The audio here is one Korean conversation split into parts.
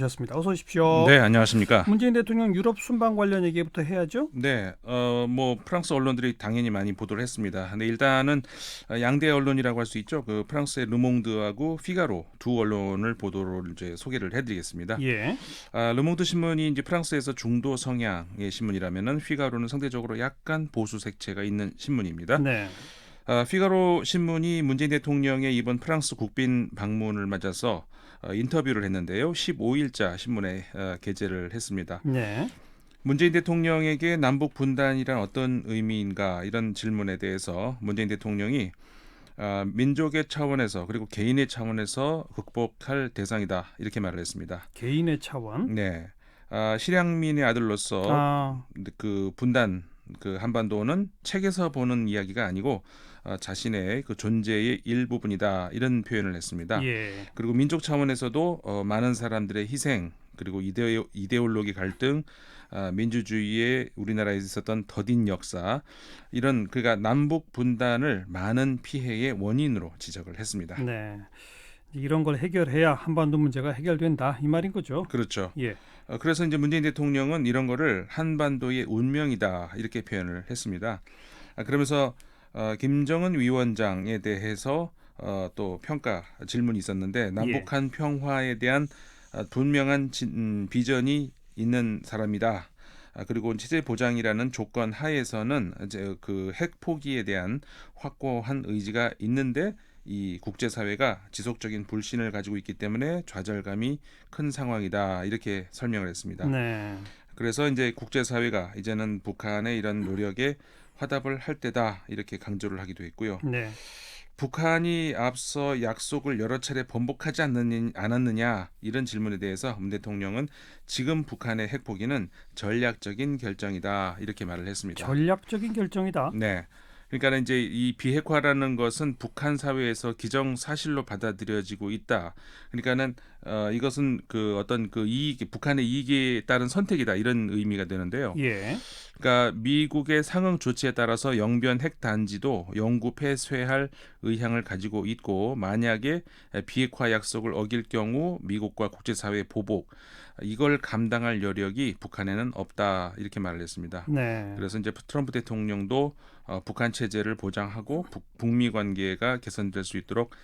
셨습니다. 어서 오십시오. 네, 안녕하십니까. 문재인 대통령 유럽 순방 관련 얘기부터 해야죠. 네, 뭐 프랑스 언론들이 당연히 많이 보도를 했습니다. 근데 일단은 양대 언론이라고 할 수 있죠. 그 프랑스의 르몽드하고 피가로 두 언론을 보도를 이제 소개를 해드리겠습니다. 예. 르몽드 신문이 이제 프랑스에서 중도 성향의 신문이라면은 피가로는 상대적으로 약간 보수 색채가 있는 신문입니다. 네. 피가로 신문이 문재인 대통령의 이번 프랑스 국빈 방문을 맞아서 인터뷰를 했는데요. 15일자 신문에 게재를 했습니다. 네. 문재인 대통령에게 남북 분단이란 어떤 의미인가 이런 질문에 대해서 문재인 대통령이 민족의 차원에서 그리고 개인의 차원에서 극복할 대상이다 이렇게 말을 했습니다. 개인의 차원. 네, 실향민의 아들로서 아, 그 분단 그 한반도는 책에서 보는 이야기가 아니고 자신의 그 존재의 일부분이다 이런 표현을 했습니다. 예. 그리고 민족 차원에서도 많은 사람들의 희생 그리고 이데올로기 갈등, 민주주의의 우리나라에 있었던 더딘 역사 이런 그가 남북 분단을 많은 피해의 원인으로 지적을 했습니다. 네. 이런 걸 해결해야 한반도 문제가 해결된다 이 말인 거죠. 그렇죠. 예. 그래서 이제 문재인 대통령은 이런 거를 한반도의 운명이다 이렇게 표현을 했습니다. 그러면서 김정은 위원장에 대해서 또 평가 질문이 있었는데 예. 남북한 평화에 대한 분명한 비전이 있는 사람이다. 그리고 체제 보장이라는 조건 하에서는 이제 그 핵 포기에 대한 확고한 의지가 있는데 이 국제사회가 지속적인 불신을 가지고 있기 때문에 좌절감이 큰 상황이다 이렇게 설명을 했습니다. 네. 그래서 이제 국제사회가 이제는 북한의 이런 노력에 화답을 할 때다 이렇게 강조를 하기도 했고요. 네. 북한이 앞서 약속을 여러 차례 번복하지 않았느냐 이런 질문에 대해서 문 대통령은 지금 북한의 핵 포기는 전략적인 결정이다 이렇게 말을 했습니다. 전략적인 결정이다. 네. 그러니까 이제 이 비핵화라는 것은 북한 사회에서 기정사실로 받아들여지고 있다. 그러니까는 이것은 그 어떤 그 이익, 북한의 이익에 따른 선택이다 이런 의미가 되는데요. 예. 그러니까 미국의 상응 조치에 따라서 영변 핵 단지도 영구 폐쇄할 의향을 가지고 있고 만약에 비핵화 약속을 어길 경우 미국과 국제사회 보복 이걸 감당할 여력이 북한에는 없다 이렇게 말을 했습니다. 네. 그래서 이제 트럼프 대통령도 북한 체제를 보장하고 북미 관계가 개선될 수 있도록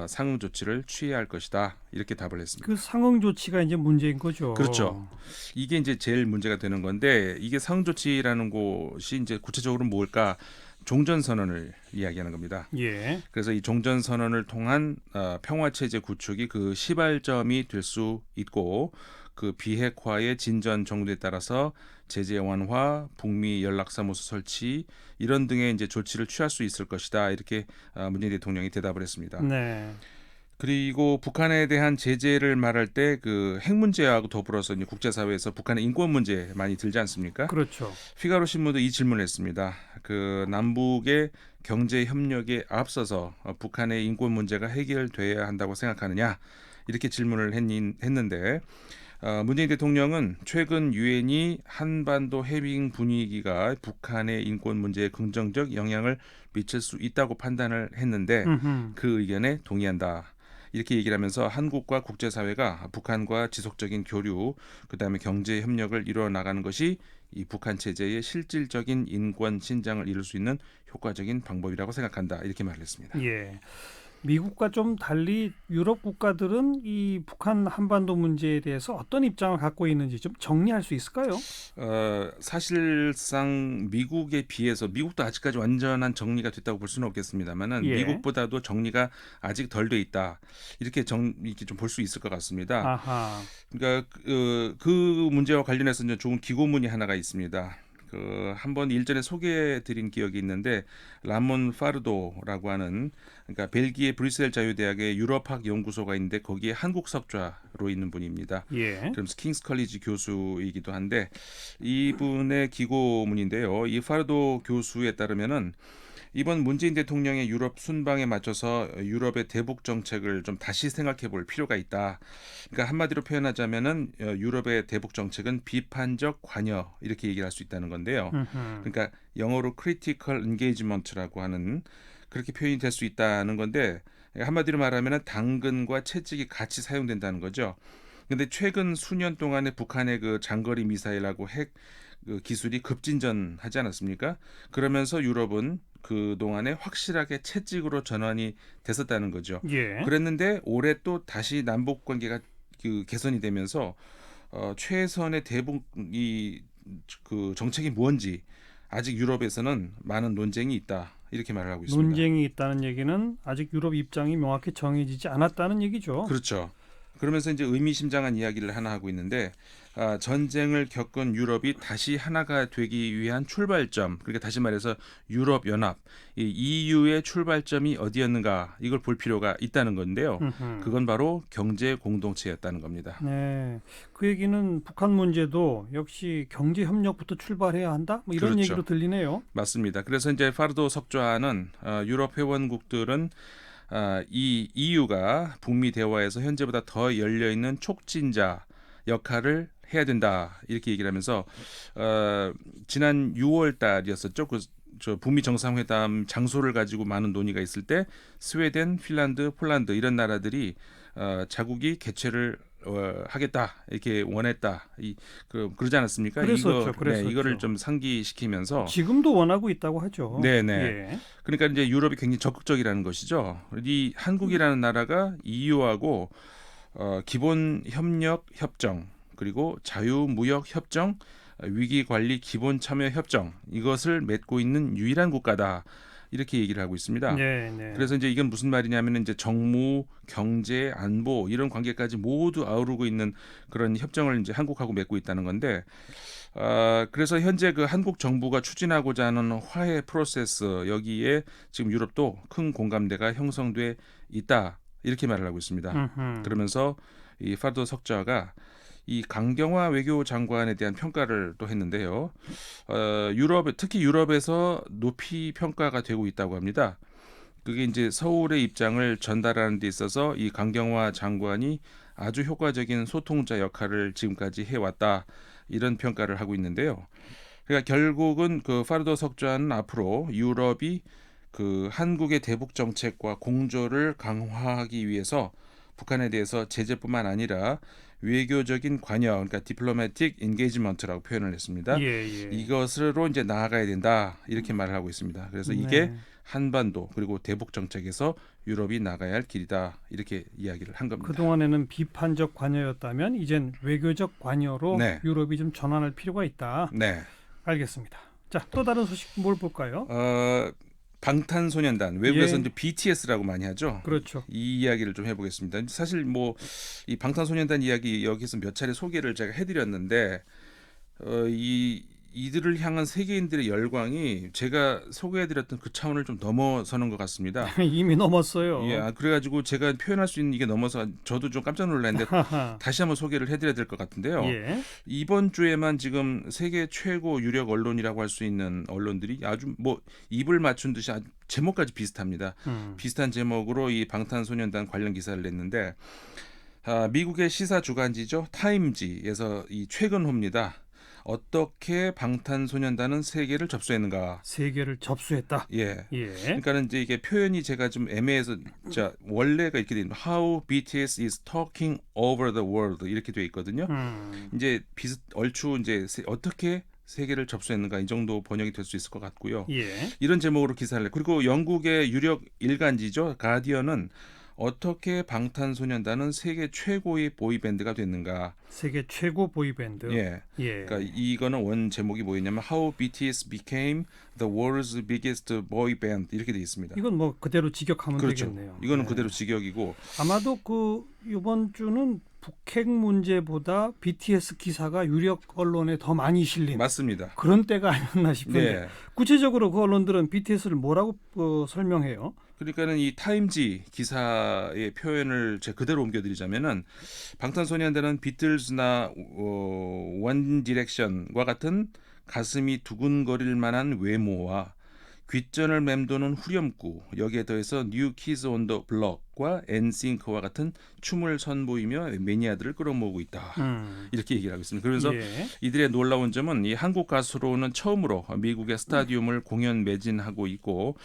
상응 조치를 취해야 할 것이다 이렇게 답을 했습니다. 그 상응 조치가 이제 문제인 거죠. 그렇죠. 이게 이제 제일 문제가 되는 건데 이게 상응 조치라는 곳이 이제 구체적으로 뭘까? 종전 선언을 이야기하는 겁니다. 예. 그래서 이 종전 선언을 통한 평화 체제 구축이 그 시발점이 될 수 있고 그 비핵화의 진전 정도에 따라서 제재 완화, 북미 연락사무소 설치 이런 등의 이제 조치를 취할 수 있을 것이다 이렇게 문재인 대통령이 대답을 했습니다. 네. 그리고 북한에 대한 제재를 말할 때 그 핵 문제하고 더불어서 이제 국제사회에서 북한의 인권 문제 많이 들지 않습니까? 그렇죠. 피가로 신문도 이 질문을 했습니다. 그 남북의 경제 협력에 앞서서 북한의 인권 문제가 해결돼야 한다고 생각하느냐 이렇게 질문을 했는데 문재인 대통령은 최근 유엔이 한반도 해빙 분위기가 북한의 인권 문제에 긍정적 영향을 미칠 수 있다고 판단을 했는데 음흠. 그 의견에 동의한다. 이렇게 얘기를 하면서 한국과 국제사회가 북한과 지속적인 교류, 그다음에 경제 협력을 이루어 나가는 것이 이 북한 체제의 실질적인 인권 신장을 이룰 수 있는 효과적인 방법이라고 생각한다. 이렇게 말했습니다. 예. 미국과 좀 달리 유럽 국가들은 이 북한 한반도 문제에 대해서 어떤 입장을 갖고 있는지 좀 정리할 수 있을까요? 사실상 미국에 비해서 미국도 아직까지 완전한 정리가 됐다고 볼 수는 없겠습니다만은 예. 미국보다도 정리가 아직 덜 돼 있다. 이렇게 이렇게 좀 볼 수 있을 것 같습니다. 아하. 그러니까 그 문제와 관련해서 이제 좋은 기고문이 하나가 있습니다. 그 한번 일전에 소개해드린 기억이 있는데 라몬 파르도라고 하는 그러니까 벨기에 브뤼셀 자유대학의 유럽학 연구소가 있는데 거기에 한국 석좌로 있는 분입니다. 예. 그러면서 킹스 컬리지 교수이기도 한데 이분의 기고문인데요. 이 파르도 교수에 따르면은 이번 문재인 대통령의 유럽 순방에 맞춰서 유럽의 대북 정책을 좀 다시 생각해 볼 필요가 있다. 그러니까 한마디로 표현하자면은 유럽의 대북 정책은 비판적 관여 이렇게 얘기를 할 수 있다는 건데요. 음흠. 그러니까 영어로 critical engagement라고 하는 그렇게 표현이 될 수 있다는 건데 한마디로 말하면은 당근과 채찍이 같이 사용된다는 거죠. 근데 최근 수년 동안에 북한의 그 장거리 미사일하고 핵 그 기술이 급진전하지 않았습니까? 그러면서 유럽은 그 동안에 확실하게 채찍으로 전환이 됐었다는 거죠. 예. 그랬는데 올해 또 다시 남북 관계가 그 개선이 되면서 최선의 대북 이그 정책이 뭔지 아직 유럽에서는 많은 논쟁이 있다 이렇게 말을 하고 있습니다. 논쟁이 있다는 얘기는 아직 유럽 입장이 명확히 정해지지 않았다는 얘기죠. 그렇죠. 그러면서 이제 의미심장한 이야기를 하나 하고 있는데 전쟁을 겪은 유럽이 다시 하나가 되기 위한 출발점, 그러니까 다시 말해서 유럽 연합, 이 EU의 출발점이 어디였는가 이걸 볼 필요가 있다는 건데요. 음흠. 그건 바로 경제 공동체였다는 겁니다. 네, 그 얘기는 북한 문제도 역시 경제 협력부터 출발해야 한다. 뭐 이런 그렇죠. 얘기로 들리네요. 맞습니다. 그래서 이제 파르도 석좌는 유럽 회원국들은 이 EU가 북미 대화에서 현재보다 더 열려 있는 촉진자 역할을 해야 된다 이렇게 얘기를 하면서 지난 6월 달이었었죠. 저 북미 정상회담 장소를 가지고 많은 논의가 있을 때 스웨덴, 핀란드, 폴란드 이런 나라들이 자국이 개최를 하겠다 이렇게 원했다 그러지 않았습니까? 그랬었죠. 이거를 좀 상기시키면서 지금도 원하고 있다고 하죠. 네네. 예. 그러니까 이제 유럽이 굉장히 적극적이라는 것이죠. 이 한국이라는 나라가 EU하고 기본 협력 협정 그리고 자유무역 협정, 위기 관리 기본 참여 협정 이것을 맺고 있는 유일한 국가다 이렇게 얘기를 하고 있습니다. 네, 네. 그래서 이제 이건 무슨 말이냐면 이제 정무, 경제, 안보 이런 관계까지 모두 아우르고 있는 그런 협정을 이제 한국하고 맺고 있다는 건데. 그래서 현재 그 한국 정부가 추진하고자 하는 화해 프로세스 여기에 지금 유럽도 큰 공감대가 형성돼 있다 이렇게 말을 하고 있습니다. 음흠. 그러면서 이 파르도 석좌가 이 강경화 외교 장관에 대한 평가를 또 했는데요. 특히 유럽에서 높이 평가가 되고 있다고 합니다. 그게 이제 서울의 입장을 전달하는 데 있어서 이 강경화 장관이 아주 효과적인 소통자 역할을 지금까지 해왔다 이런 평가를 하고 있는데요. 그러니까 결국은 그 파르도 석좌는 앞으로 유럽이 그 한국의 대북 정책과 공조를 강화하기 위해서 북한에 대해서 제재뿐만 아니라 외교적인 관여, 그러니까 디플로매틱 인게이지먼트라고 표현을 했습니다. 예, 예. 이것으로 이제 나아가야 된다 이렇게 말을 하고 있습니다. 그래서 이게 네. 한반도 그리고 대북 정책에서 유럽이 나가야 할 길이다 이렇게 이야기를 한 겁니다. 그동안에는 비판적 관여였다면 이젠 외교적 관여로 네. 유럽이 좀 전환할 필요가 있다. 네. 알겠습니다. 자, 또 다른 소식 뭘 볼까요? 방탄소년단 외국에서 예. 이제 BTS라고 많이 하죠. 그렇죠. 이 이야기를 좀 해보겠습니다. 사실 뭐 이 방탄소년단 이야기 여기서 몇 차례 소개를 제가 해드렸는데 이들을 향한 세계인들의 열광이 제가 소개해드렸던 그 차원을 좀 넘어서는 것 같습니다. 이미 넘었어요. 예, 그래가지고 제가 표현할 수 있는 이게 넘어서 저도 좀 깜짝 놀랐는데 다시 한번 소개를 해드려야 될 것 같은데요. 예. 이번 주에만 지금 세계 최고 유력 언론이라고 할 수 있는 언론들이 아주 뭐 입을 맞춘 듯이 아주 제목까지 비슷합니다. 비슷한 제목으로 이 방탄소년단 관련 기사를 냈는데 미국의 시사 주간지죠 타임지에서 이 최근호입니다. 어떻게 방탄소년단은 세계를 접수했는가? 세계를 접수했다. 예. 예. 그러니까는 이제 이게 표현이 제가 좀 애매해서 자 원래가 이렇게 돼 있는 How BTS is talking over the world 이렇게 돼 있거든요. 이제 얼추 이제 어떻게 세계를 접수했는가 이 정도 번역이 될 수 있을 것 같고요. 예. 이런 제목으로 기사를 내. 그리고 영국의 유력 일간지죠 가디언은 어떻게 방탄소년단은 세계 최고의 보이밴드가 됐는가? 세계 최고 보이밴드. 예. 예. 그러니까 이거는 원 제목이 뭐였냐면 How BTS became the world's biggest boy band 이렇게 돼 있습니다. 이건 뭐 그대로 직역하면 그렇죠. 되겠네요. 이거는 네. 그대로 직역이고 아마도 그 이번 주는 북핵 문제보다 BTS 기사가 유력 언론에 더 많이 실린 맞습니다. 그런 때가 아니었나 싶은데 네. 구체적으로 그 언론들은 BTS를 뭐라고 설명해요? 그러니까는 이 타임지 기사의 표현을 제가 그대로 옮겨드리자면은 방탄소년단은 비틀즈나 원 디렉션과 같은 가슴이 두근거릴 만한 외모와 귓전을 맴도는 후렴구, 여기에 더해서 뉴 키즈 온 더 블럭과 엔싱크와 같은 춤을 선보이며 매니아들을 끌어모으고 있다. 이렇게 얘기를 하고 있습니다. 그러면서 예. 이들의 놀라운 점은 이 한국 가수로는 처음으로 미국의 스타디움을 공연 매진하고 있고,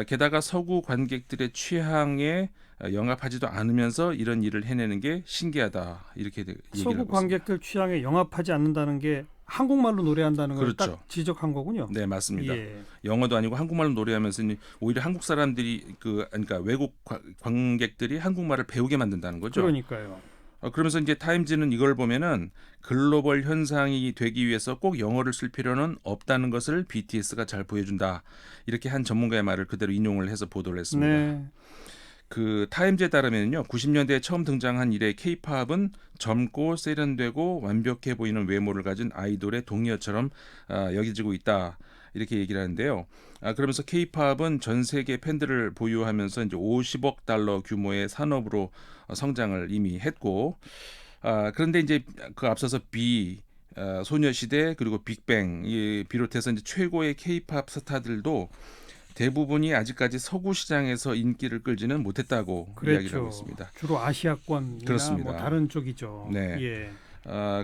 게다가 서구 관객들의 취향에 영합하지도 않으면서 이런 일을 해내는 게 신기하다. 이렇게 얘기를 하고 서구 있습니다. 관객들 취향에 영합하지 않는다는 게 한국말로 노래한다는 걸 그렇죠. 딱 지적한 거군요. 네, 맞습니다. 예. 영어도 아니고 한국말로 노래하면서 오히려 한국 사람들이 그러니까 외국 관객들이 한국말을 배우게 만든다는 거죠. 그러니까요. 그러면서 이제 타임즈는 이걸 보면은 글로벌 현상이 되기 위해서 꼭 영어를 쓸 필요는 없다는 것을 BTS가 잘 보여준다. 이렇게 한 전문가의 말을 그대로 인용을 해서 보도를 했습니다. 네. 그 타임즈에 따르면요, 90년대에 처음 등장한 이래 K-팝은 젊고 세련되고 완벽해 보이는 외모를 가진 아이돌의 동료처럼 여겨지고 있다. 이렇게 얘기를 하는데요. 그러면서 K-팝은 전 세계 팬들을 보유하면서 이제 50억 달러 규모의 산업으로 성장을 이미 했고, 그런데 이제 그 앞서서 소녀시대 그리고 빅뱅 비롯해서 이제 최고의 K-팝 스타들도 대부분이 아직까지 서구 시장에서 인기를 끌지는 못했다고 이야기를 하고 있습니다. 주로 아시아권이나 그렇습니다. 뭐 다른 쪽이죠. 네. 예.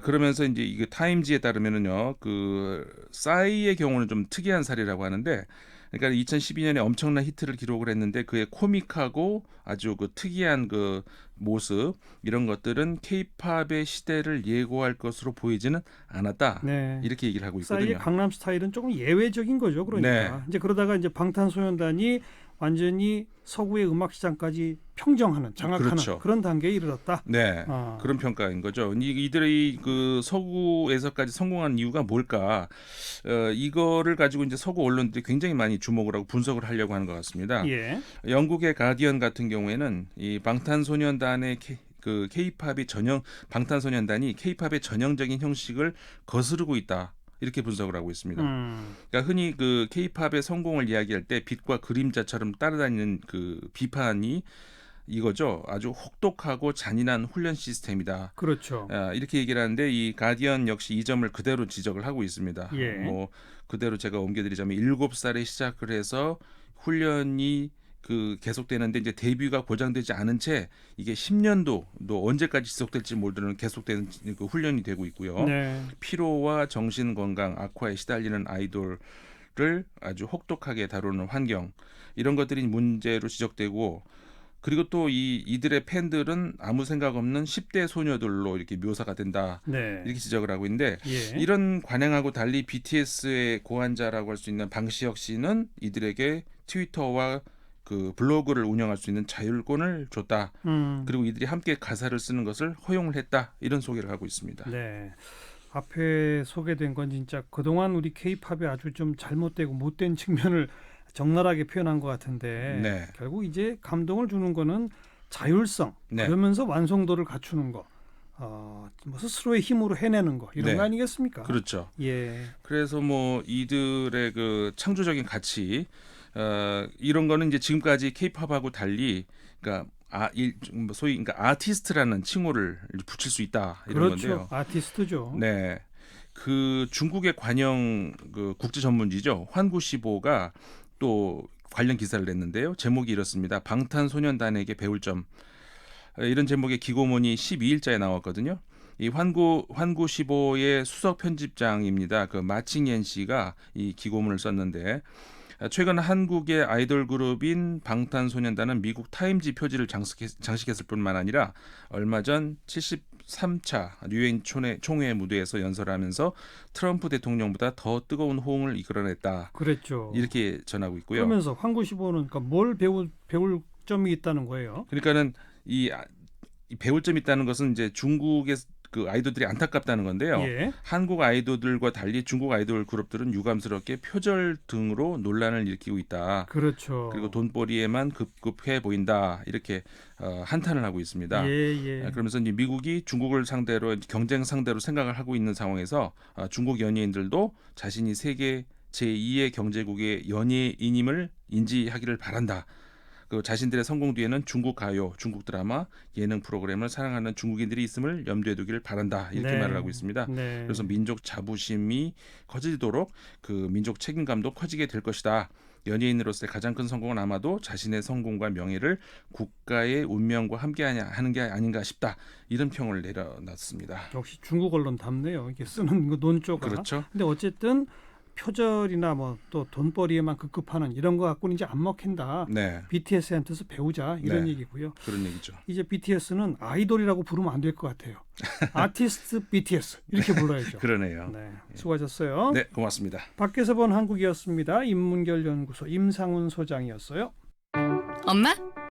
그러면서 이제 이게 타임지에 따르면은요, 그 싸이의 경우는 좀 특이한 사례라고 하는데, 그러니까 2012년에 엄청난 히트를 기록을 했는데 그의 코믹하고 아주 그 특이한 그 모습 이런 것들은 K-팝의 시대를 예고할 것으로 보이지는 않았다. 네. 이렇게 얘기를 하고 싸이의 있거든요. 강남 스타일은 조금 예외적인 거죠. 그러니까 네. 이제 그러다가 이제 방탄소년단이 완전히 서구의 음악 시장까지 평정하는 장악하는 그렇죠. 그런 단계에 이르렀다. 네, 아. 그런 평가인 거죠. 이들의 그 서구에서까지 성공한 이유가 뭘까? 이거를 가지고 이제 서구 언론들이 굉장히 많이 주목을 하고 분석을 하려고 하는 것 같습니다. 예. 영국의 가디언 같은 경우에는 이 방탄소년단의 방탄소년단이 K-팝의 전형적인 형식을 거스르고 있다. 이렇게 분석을 하고 있습니다. 그러니까 흔히 그 K-팝의 성공을 이야기할 때 빛과 그림자처럼 따라다니는 그 비판이 이거죠. 아주 혹독하고 잔인한 훈련 시스템이다. 그렇죠. 이렇게 얘기를 하는데 이 가디언 역시 이 점을 그대로 지적을 하고 있습니다. 예. 뭐 그대로 제가 옮겨드리자면 7살에 시작을 해서 훈련이 그 계속되는데 이제 데뷔가 보장되지 않은 채 이게 10년도 또 언제까지 지속될지 모르는 계속되는 그 훈련이 되고 있고요. 네. 피로와 정신 건강 악화에 시달리는 아이돌을 아주 혹독하게 다루는 환경 이런 것들이 문제로 지적되고 그리고 또 이들의 팬들은 아무 생각 없는 10대 소녀들로 이렇게 묘사가 된다. 네. 이렇게 지적을 하고 있는데 예. 이런 관행하고 달리 BTS의 고환자라고 할 수 있는 방시혁 씨는 이들에게 트위터와 그 블로그를 운영할 수 있는 자율권을 줬다. 그리고 이들이 함께 가사를 쓰는 것을 허용을 했다. 이런 소개를 하고 있습니다. 네. 앞에 소개된 건 진짜 그동안 우리 K-팝이 아주 좀 잘못되고 못된 측면을 적나라하게 표현한 것 같은데 네. 결국 이제 감동을 주는 거는 자율성 네. 그러면서 완성도를 갖추는 거 뭐 스스로의 힘으로 해내는 거 이런 네. 거 아니겠습니까? 그렇죠. 예. 그래서 뭐 이들의 그 창조적인 가치 이런 거는 이제 지금까지 K-팝하고 달리 그러니까 소위 그러니까 아티스트라는 칭호를 붙일 수 있다 이런 그렇죠. 건데요. 아티스트죠. 네. 그 중국의 관영 그 국제 전문지죠. 환구시보가 또 관련 기사를 냈는데요. 제목이 이렇습니다. 방탄소년단에게 배울 점. 이런 제목의 기고문이 12일자에 나왔거든요. 이 환구시보의 수석 편집장입니다. 그 마칭옌 씨가 이 기고문을 썼는데 최근 한국의 아이돌 그룹인 방탄소년단은 미국 타임지 표지를 장식했을 뿐만 아니라 얼마 전 73차 유엔 총회 무대에서 연설하면서 트럼프 대통령보다 더 뜨거운 호응을 이끌어냈다. 그랬죠. 이렇게 전하고 있고요. 그러면서 환구시보는 그러니까 뭘 배울 점이 있다는 거예요. 그러니까는 이 배울 점이 있다는 것은 이제 중국의 그 아이돌들이 안타깝다는 건데요. 예. 한국 아이돌들과 달리 중국 아이돌 그룹들은 유감스럽게 표절 등으로 논란을 일으키고 있다. 그렇죠. 그리고 돈벌이에만 급급해 보인다. 이렇게 한탄을 하고 있습니다. 예. 그러면서 이제 미국이 중국을 상대로 경쟁 상대로 생각을 하고 있는 상황에서 중국 연예인들도 자신이 세계 제2의 경제국의 연예인임을 인지하기를 바란다. 그 자신들의 성공 뒤에는 중국 가요, 중국 드라마, 예능 프로그램을 사랑하는 중국인들이 있음을 염두에 두기를 바란다. 이렇게 네. 말을 하고 있습니다. 네. 그래서 민족 자부심이 커지도록 그 민족 책임감도 커지게 될 것이다. 연예인으로서의 가장 큰 성공은 아마도 자신의 성공과 명예를 국가의 운명과 함께 하는 게 아닌가 싶다. 이런 평을 내려놨습니다. 역시 중국 언론 답네요. 이게 쓰는 그 논조가. 그렇죠. 근데 어쨌든 표절이나 뭐 또 돈벌이에만 급급하는 이런 거 갖고는 이제 안 먹힌다. 네, BTS한테서 배우자 이런 네. 얘기고요. 그런 얘기죠. 이제 BTS는 아이돌이라고 부르면 안 될 것 같아요. 아티스트 BTS 이렇게 불러야죠. 그러네요. 네, 수고하셨어요. 네, 고맙습니다. 밖에서 본 한국이었습니다. 인문결 연구소 임상훈 소장이었어요. 엄마?